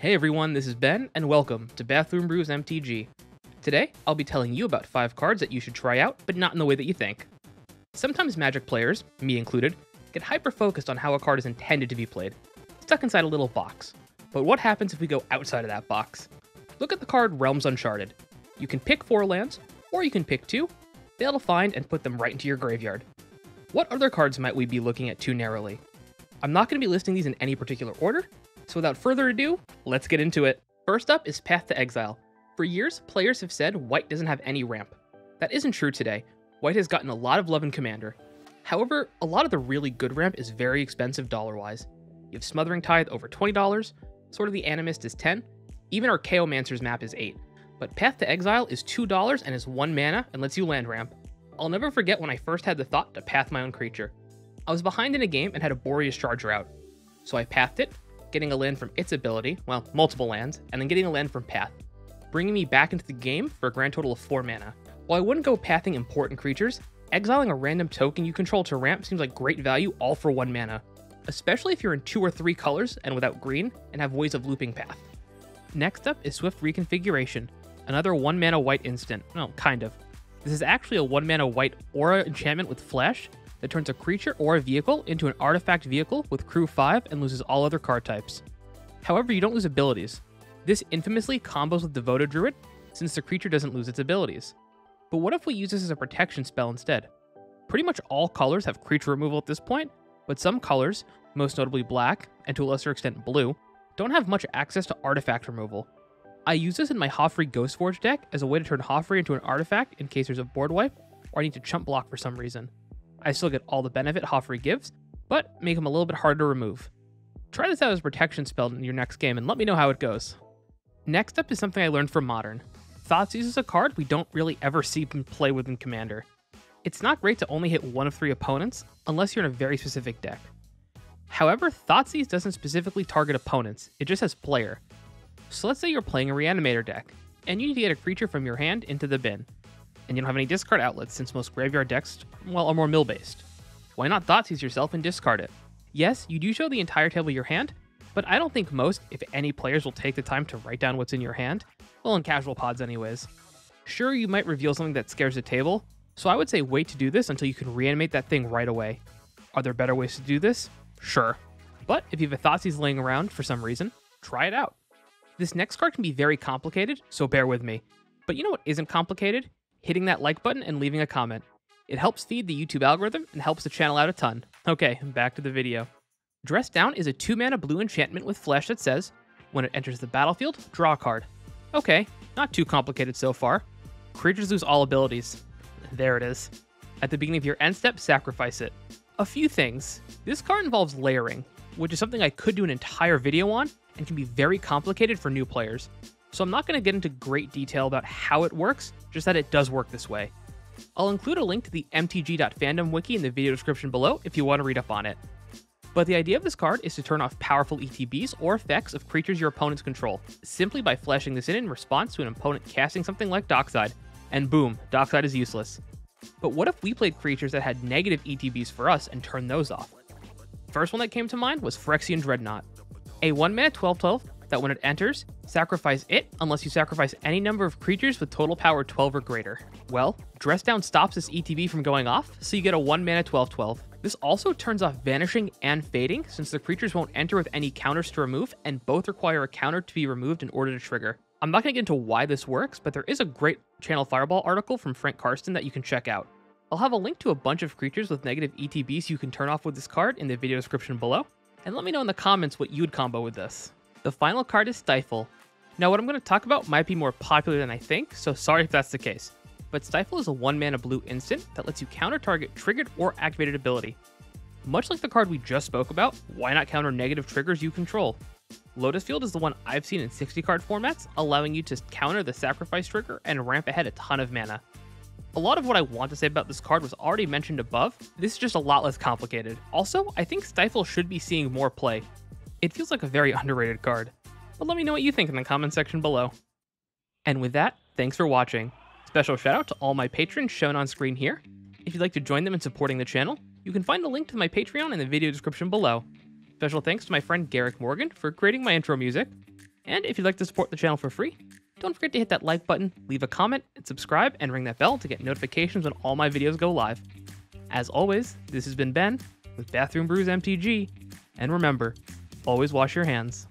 Hey everyone, this is Ben, and welcome to Bathroom Brews MTG. Today, I'll be telling you about 5 cards that you should try out, but not in the way that you think. Sometimes Magic players, me included, get hyper-focused on how a card is intended to be played, stuck inside a little box. But what happens if we go outside of that box? Look at the card Realms Uncharted. You can pick 4 lands, or you can pick 2, fail to find, and put them right into your graveyard. What other cards might we be looking at too narrowly? I'm not going to be listing these in any particular order, so without further ado, let's get into it. First up is Path to Exile. For years, players have said White doesn't have any ramp. That isn't true today. White has gotten a lot of love in Commander. However, a lot of the really good ramp is very expensive dollar-wise. You have Smothering Tithe over $20, Sword of the Animist is $10, even Archaeomancer's map is $8. But Path to Exile is $2 and is 1 mana and lets you land ramp. I'll never forget when I first had the thought to path my own creature. I was behind in a game and had a Boreas Charger out. So I pathed it, getting a land from its ability, well, multiple lands, and then getting a land from path, bringing me back into the game for a grand total of 4 mana. While I wouldn't go pathing important creatures, exiling a random token you control to ramp seems like great value all for 1 mana, especially if you're in 2 or 3 colors and without green and have ways of looping path. Next up is Swift Reconfiguration, another 1 mana white instant, no, kind of. This is actually a 1 mana white aura enchantment with flash that turns a creature or a vehicle into an artifact vehicle with crew 5 and loses all other card types. However, you don't lose abilities. This infamously combos with Devoted Druid, since the creature doesn't lose its abilities. But what if we use this as a protection spell instead? Pretty much all colors have creature removal at this point, but some colors, most notably black, and to a lesser extent blue, don't have much access to artifact removal. I use this in my Hoffrey Ghostforge deck as a way to turn Hoffrey into an artifact in case there's a board wipe, or I need to chump block for some reason. I still get all the benefit Hoffrey gives, but make him a little bit harder to remove. Try this out as a protection spell in your next game and let me know how it goes. Next up is something I learned from Modern. Thoughtseize is a card we don't really ever see play with in Commander. It's not great to only hit 1 of 3 opponents, unless you're in a very specific deck. However, Thoughtseize doesn't specifically target opponents, it just has player. So let's say you're playing a Reanimator deck, and you need to get a creature from your hand into the bin, and you don't have any discard outlets since most graveyard decks, well, are more mill-based. Why not Thoughtseize yourself and discard it? Yes, you do show the entire table of your hand, but I don't think most, if any, players will take the time to write down what's in your hand. Well, in casual pods anyways. Sure, you might reveal something that scares the table, so I would say wait to do this until you can reanimate that thing right away. Are there better ways to do this? Sure. But if you have a Thoughtseize laying around for some reason, try it out. This next card can be very complicated, so bear with me. But you know what isn't complicated? Hitting that like button and leaving a comment. It helps feed the YouTube algorithm and helps the channel out a ton. Okay, back to the video. Dress Down is a 2 mana blue enchantment with flash that says, when it enters the battlefield, draw a card. Okay, not too complicated so far. Creatures lose all abilities. There it is. At the beginning of your end step, sacrifice it. A few things. This card involves layering, which is something I could do an entire video on and can be very complicated for new players. So I'm not going to get into great detail about how it works, just that it does work this way. I'll include a link to the mtg.fandom wiki in the video description below if you want to read up on it. But the idea of this card is to turn off powerful ETBs or effects of creatures your opponents control, simply by flashing this in response to an opponent casting something like Dockside, and boom, Dockside is useless. But what if we played creatures that had negative ETBs for us and turned those off? First one that came to mind was Phyrexian Dreadnought, a 1 mana 12/12 that when it enters, sacrifice it unless you sacrifice any number of creatures with total power 12 or greater. Well, Dress Down stops this ETB from going off, so you get a 1 mana 12/12. This also turns off Vanishing and Fading, since the creatures won't enter with any counters to remove, and both require a counter to be removed in order to trigger. I'm not going to get into why this works, but there is a great Channel Fireball article from Frank Karsten that you can check out. I'll have a link to a bunch of creatures with negative ETBs you can turn off with this card in the video description below, and let me know in the comments what you'd combo with this. The final card is Stifle. Now what I'm going to talk about might be more popular than I think, so sorry if that's the case. But Stifle is a 1 mana blue instant that lets you counter target triggered or activated ability. Much like the card we just spoke about, why not counter negative triggers you control? Lotus Field is the one I've seen in 60 card formats, allowing you to counter the sacrifice trigger and ramp ahead a ton of mana. A lot of what I want to say about this card was already mentioned above, this is just a lot less complicated. Also, I think Stifle should be seeing more play. It feels like a very underrated card, but let me know what you think in the comment section below. And with that, thanks for watching. Special shout out to all my patrons shown on screen here. If you'd like to join them in supporting the channel, you can find a link to my Patreon in the video description below. Special thanks to my friend Garrick Morgan for creating my intro music. And if you'd like to support the channel for free, don't forget to hit that like button, leave a comment, and subscribe, and ring that bell to get notifications when all my videos go live. As always, this has been Ben with Bathroom Brews MTG, and remember, always wash your hands.